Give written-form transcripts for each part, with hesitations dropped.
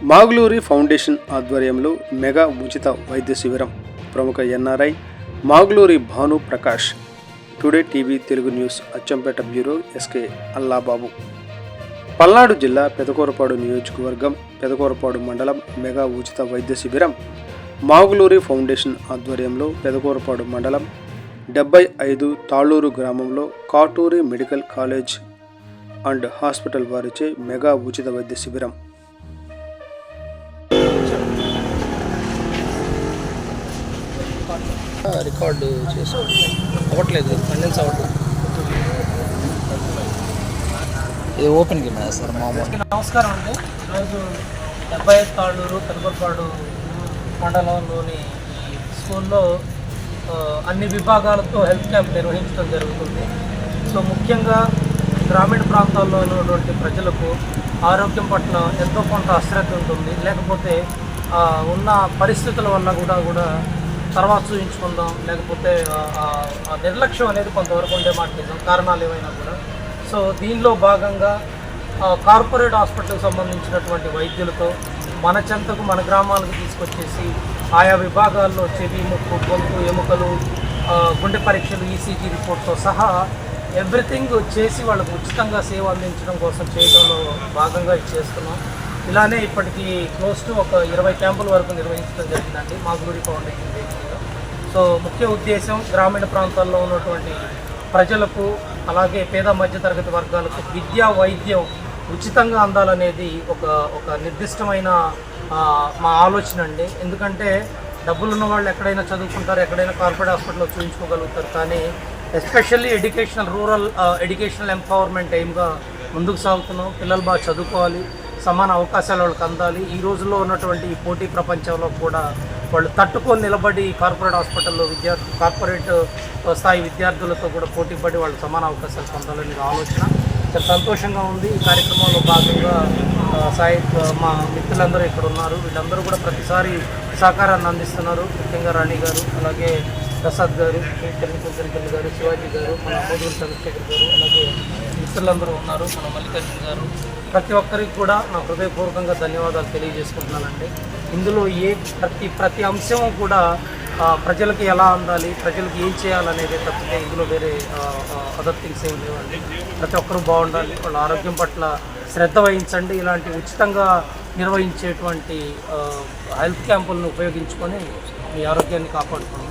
మాగ్లూరి foundation ఆధ్వర్యంలో mega ఉచిత వైద్య శిబిరం. ప్రముఖ NRI Maguluri Bhanu Prakash. Today TV Telugu news Achampet bureau SK Allababu. Palnadu జిల్లా పెదకూరపాడు నియోజకవర్గం పెదకూరపాడు మండలం మెగా ఉచిత వైద్య శిబిరం మాగ్లూరి ఫౌండేషన్ ఆధ్వర్యంలో పెదకూరపాడు మండలం 75 తాళూరు గ్రామంలో Katuri medical college and hospital వారిచే మెగా ఉచిత వైద్య శిబిరం. రికార్డు చేసి అవ్వట్లేదు, కండెన్స్ అవ్వట్లేదు. ఇది ఓపెన్ కింద సార్ మామూలు. నమస్కారం అండి. ఈరోజు 75 తాళ్ళూరు పెదకూరపాడు మండలంలోని ఈ స్కూల్లో అన్ని విభాగాలతో హెల్త్ క్యాంప్ నిర్వహించడం జరుగుతుంది. సో ముఖ్యంగా గ్రామీణ ప్రాంతాల్లో ఉన్నటువంటి ప్రజలకు ఆరోగ్యం పట్ల ఎంతో కొంత అశ్రద్ధ ఉంటుంది. లేకపోతే ఉన్న పరిస్థితుల వల్ల కూడా తర్వాత చూపించుకుందాం, లేకపోతే నిర్లక్ష్యం అనేది కొంతవరకు ఉండే మాట నిజం, కారణాలు ఏమైనా కూడా. సో దీనిలో భాగంగా కార్పొరేట్ హాస్పిటల్కి సంబంధించినటువంటి వైద్యులతో మన చెంతకు మన గ్రామాలకు తీసుకొచ్చేసి ఆయా విభాగాల్లో చెవి, ముక్కు, గొంతు, ఎముకలు, గుండె పరీక్షలు, ఈసీజీ రిపోర్ట్తో సహా ఎవ్రీథింగ్ చేసి వాళ్ళకు ఉచితంగా సేవ అందించడం కోసం చేయడంలో భాగంగా ఇది చేస్తున్నాం. ఇలానే ఇప్పటికీ క్లోజ్ టు ఒక 20 క్యాంపుల వరకు నిర్వహించడం జరిగిందండి మాగ్లూరి ఫౌండేషన్ వేదికగా. సో ముఖ్య ఉద్దేశం గ్రామీణ ప్రాంతాల్లో ఉన్నటువంటి ప్రజలకు, అలాగే పేద మధ్యతరగతి వర్గాలకు విద్యా వైద్యం ఉచితంగా అందాలనేది ఒక నిర్దిష్టమైన మా ఆలోచన అండి. ఎందుకంటే డబ్బులు ఉన్న వాళ్ళు ఎక్కడైనా చదువుకుంటారు, ఎక్కడైనా కార్పొరేట్ హాస్పిటల్లో చూపించుకోగలుగుతారు. కానీ ఎస్పెషల్లీ రూరల్ ఎడ్యుకేషనల్ ఎంపవర్మెంట్ ఎయిమ్గా ముందుకు సాగుతున్నాం. పిల్లలు బాగా చదువుకోవాలి, సమాన అవకాశాలు వాళ్ళకి అందాలి. ఈ రోజుల్లో ఉన్నటువంటి ఈ పోటీ ప్రపంచంలో కూడా వాళ్ళు తట్టుకొని నిలబడి కార్పొరేట్ హాస్పిటల్లో కార్పొరేట్ స్థాయి విద్యార్థులతో కూడా పోటీపడి వాళ్ళు సమాన అవకాశాలు పొందాలనే ఆలోచన. చాలా సంతోషంగా ఉంది. ఈ కార్యక్రమంలో భాగంగా మా మిత్రులందరూ ఇక్కడ ఉన్నారు. వీళ్ళందరూ కూడా ప్రతిసారి సహకారాన్ని అందిస్తున్నారు. ముఖ్యంగా రాణి గారు, అలాగే ప్రసాద్ గారు, కిరణ్ గారు, శివాజీ గారు, మన మోదూరు చంద్రశేఖర్ గారు, అలాగే మిత్రులందరూ ఉన్నారు, మన మల్లికార్జున గారు. ప్రతి ఒక్కరికి కూడా నా హృదయపూర్వకంగా ధన్యవాదాలు తెలియజేసుకుంటున్నానండి. ఇందులో ప్రతి అంశం కూడా ప్రజలకి ఎలా అందాలి, ప్రజలకు ఏం చేయాలనేది తప్పితే ఇందులో వేరే అదర్ థింగ్స్ ఏం లేవండి. ప్రతి ఒక్కరూ బాగుండాలి, వాళ్ళ ఆరోగ్యం పట్ల శ్రద్ధ వహించండి. ఇలాంటి ఉచితంగా నిర్వహించేటువంటి హెల్త్ క్యాంపులను ఉపయోగించుకొని మీ ఆరోగ్యాన్ని కాపాడుకోండి.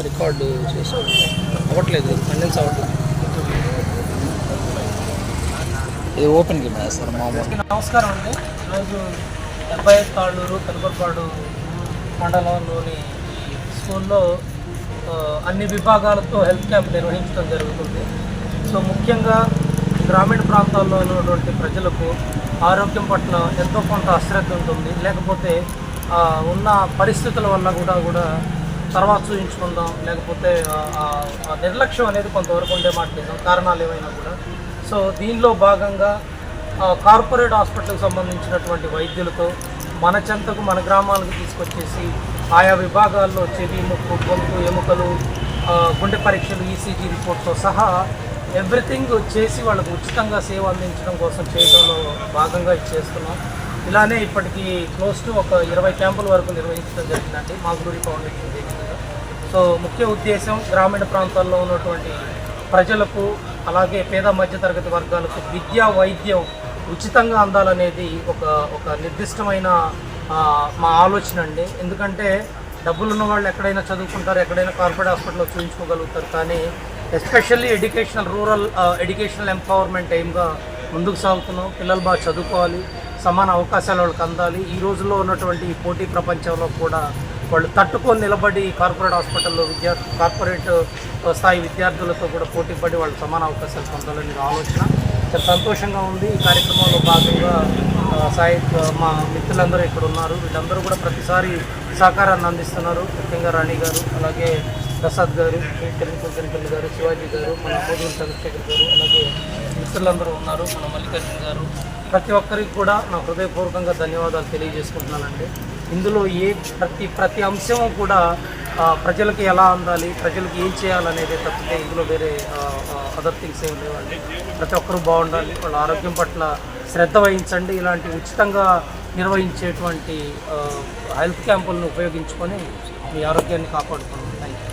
రికార్డు చేసి అవ్వట్లేదు, కండెన్స్ అవ్వట్లేదు. ఇది ఓపెన్ కింద సార్ మామూలు. నమస్కారం అండి. ఈరోజు 75 తాళ్ళూరు పెదకూరపాడు మండలంలోని ఈ స్కూల్లో అన్ని విభాగాలతో హెల్త్ క్యాంప్ నిర్వహించడం జరుగుతుంది. సో ముఖ్యంగా గ్రామీణ ప్రాంతాల్లో ఉన్నటువంటి ప్రజలకు ఆరోగ్యం పట్ల ఎంతో కొంత అశ్రద్ధ ఉంటుంది. లేకపోతే ఉన్న పరిస్థితుల వల్ల కూడా తర్వాత చూపించుకుందాం, లేకపోతే నిర్లక్ష్యం అనేది కొంతవరకు ఉండే మాట నిజం, కారణాలు ఏమైనా కూడా. సో దీనిలో భాగంగా కార్పొరేట్ హాస్పిటల్కి సంబంధించినటువంటి వైద్యులతో మన చెంతకు మన గ్రామాలకు తీసుకొచ్చేసి ఆయా విభాగాల్లో చెవి, ముక్కు, గొంతు, ఎముకలు, గుండె పరీక్షలు, ఈసీజీ రిపోర్ట్తో సహా ఎవ్రీథింగ్ చేసి వాళ్ళకు ఉచితంగా సేవ అందించడం కోసం చేయడంలో భాగంగా ఇది చేస్తున్నాం. ఇలానే ఇప్పటికీ క్లోజ్ టు ఒక 20 క్యాంపుల వరకు నిర్వహించడం జరిగిందండి మాగ్లూరి ఫౌండేషన్ వేదికగా. సో ముఖ్య ఉద్దేశం గ్రామీణ ప్రాంతాల్లో ఉన్నటువంటి ప్రజలకు, అలాగే పేద మధ్యతరగతి వర్గాలకు విద్యా వైద్యం ఉచితంగా అందాలనేది ఒక నిర్దిష్టమైన మా ఆలోచన అండి. ఎందుకంటే డబ్బులు ఉన్న వాళ్ళు ఎక్కడైనా చదువుకుంటారు, ఎక్కడైనా కార్పొరేట్ హాస్పిటల్లో చూపించుకోగలుగుతారు. కానీ ఎస్పెషల్లీ రూరల్ ఎడ్యుకేషనల్ ఎంపవర్మెంట్ ఎయిమ్గా ముందుకు సాగుతున్నాం. పిల్లలు బాగా చదువుకోవాలి, సమాన అవకాశాలు వాళ్ళకి అందాలి. ఈ రోజుల్లో ఉన్నటువంటి ఈ పోటీ ప్రపంచంలో కూడా వాళ్ళు తట్టుకొని నిలబడి కార్పొరేట్ హాస్పిటల్లో కార్పొరేట్ స్థాయి విద్యార్థులతో కూడా పోటీపడి వాళ్ళు సమాన అవకాశాలు పొందాలనే ఆలోచన. చాలా సంతోషంగా ఉంది. ఈ కార్యక్రమంలో భాగంగా మా మిత్రులందరూ ఇక్కడ ఉన్నారు. వీళ్ళందరూ కూడా ప్రతిసారి సహకారాన్ని అందిస్తున్నారు. ముఖ్యంగా రాణి గారు, అలాగే ప్రసాద్ గారు, కిరణ్ గారు, శివాజీ గారు, మన మోదూరు చంద్రశేఖర్ గారు, అలాగే మిత్రులందరూ ఉన్నారు, మన మల్లికార్జున గారు. ప్రతి ఒక్కరికి కూడా నా హృదయపూర్వకంగా ధన్యవాదాలు తెలియజేసుకుంటున్నానండి. ఇందులో ప్రతి అంశం కూడా ప్రజలకి ఎలా అందాలి, ప్రజలకు ఏం చేయాలనేది తప్పితే ఇందులో వేరే అదర్ థింగ్స్ ఏం లేవండి. ప్రతి ఒక్కరూ బాగుండాలి, వాళ్ళ ఆరోగ్యం పట్ల శ్రద్ధ వహించండి. ఇలాంటి ఉచితంగా నిర్వహించేటువంటి హెల్త్ క్యాంపులను ఉపయోగించుకొని మీ ఆరోగ్యాన్ని కాపాడుకోండి. Thank you.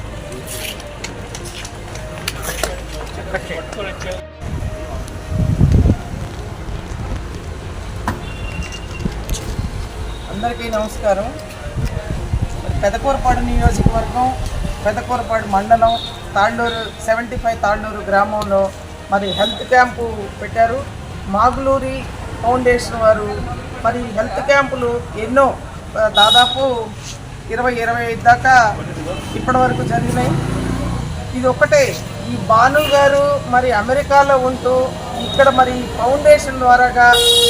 అందరికీ నమస్కారం. పెదకూరపాడు నియోజకవర్గం, పెదకూరపాడు మండలం, తాళ్ళూరు 75 తాళ్ళూరు గ్రామంలో మరి హెల్త్ క్యాంపు పెట్టారు. మాగులూరి ఫౌండేషన్ వారు మరి హెల్త్ క్యాంపులు ఎన్నో దాదాపు 20-25 దాకా ఇప్పటి వరకు జరిగినాయి. ఇది ఒకటే, ఈ భాను గారు మరి అమెరికాలో ఉంటూ ఇక్కడ మరి ఫౌండేషన్ ద్వారాగా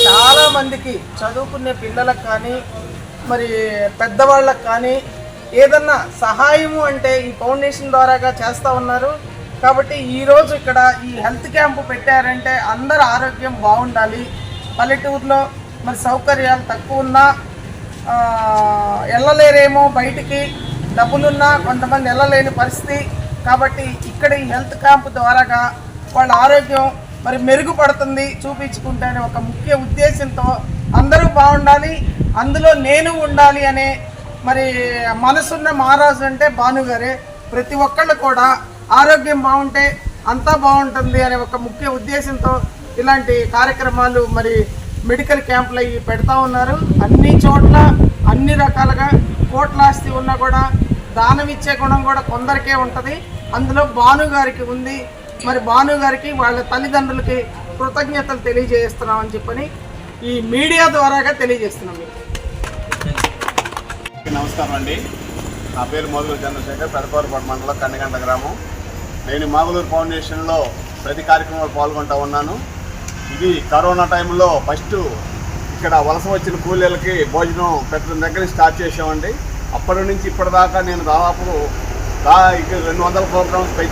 చాలామందికి చదువుకునే పిల్లలకు కానీ మరి పెద్దవాళ్ళకు కానీ ఏదన్నా సహాయము అంటే ఈ ఫౌండేషన్ ద్వారాగా చేస్తూ ఉన్నారు. కాబట్టి ఈరోజు ఇక్కడ ఈ హెల్త్ క్యాంపు పెట్టారంటే అందరు ఆరోగ్యం బాగుండాలి. పల్లెటూరులో మరి సౌకర్యాలు తక్కువ ఉన్నా వెళ్ళలేరేమో, బయటికి డబ్బులున్నా కొంతమంది వెళ్ళలేని పరిస్థితి. కాబట్టి ఇక్కడ ఈ హెల్త్ క్యాంపు ద్వారాగా వాళ్ళ ఆరోగ్యం మరి మెరుగుపడుతుంది చూపించుకుంటే అనే ఒక ముఖ్య ఉద్దేశంతో అందరూ బాగుండాలి, అందులో నేను ఉండాలి అనే మరి మనసున్న మహారాజు అంటే భానుగారే. ప్రతి ఒక్కళ్ళు కూడా ఆరోగ్యం బాగుంటే అంతా బాగుంటుంది అనే ఒక ముఖ్య ఉద్దేశంతో ఇలాంటి కార్యక్రమాలు మరి మెడికల్ క్యాంపులు అవి పెడతా ఉన్నారు. అన్ని చోట్ల అన్ని రకాలుగా కోట్లాస్తి ఉన్నా కూడా దానం ఇచ్చే గుణం కూడా కొందరికే ఉంటుంది. అందులో భానుగారికి ఉంది. మరి భానుగారికి వాళ్ళ తల్లిదండ్రులకి కృతజ్ఞతలు తెలియజేస్తున్నామని చెప్పని ఈ మీడియా ద్వారాగా తెలియజేస్తున్నాం. నమస్కారం అండి. నా పేరు మోదుగుల చంద్రశేఖర్, పెదకూరపాడు మండలం కన్నగంట గ్రామం. నేను మాగులూరు ఫౌండేషన్లో ప్రతి కార్యక్రమంలో పాల్గొంటూ ఉన్నాను. ఇది కరోనా టైంలో ఫస్ట్ ఇక్కడ వలస వచ్చిన కూలీలకి భోజనం పెట్టడం దగ్గర స్టార్ట్ చేసామండి. అప్పటి నుంచి ఇప్పటిదాకా నేను దాదాపు 200 ప్రోగ్రామ్స్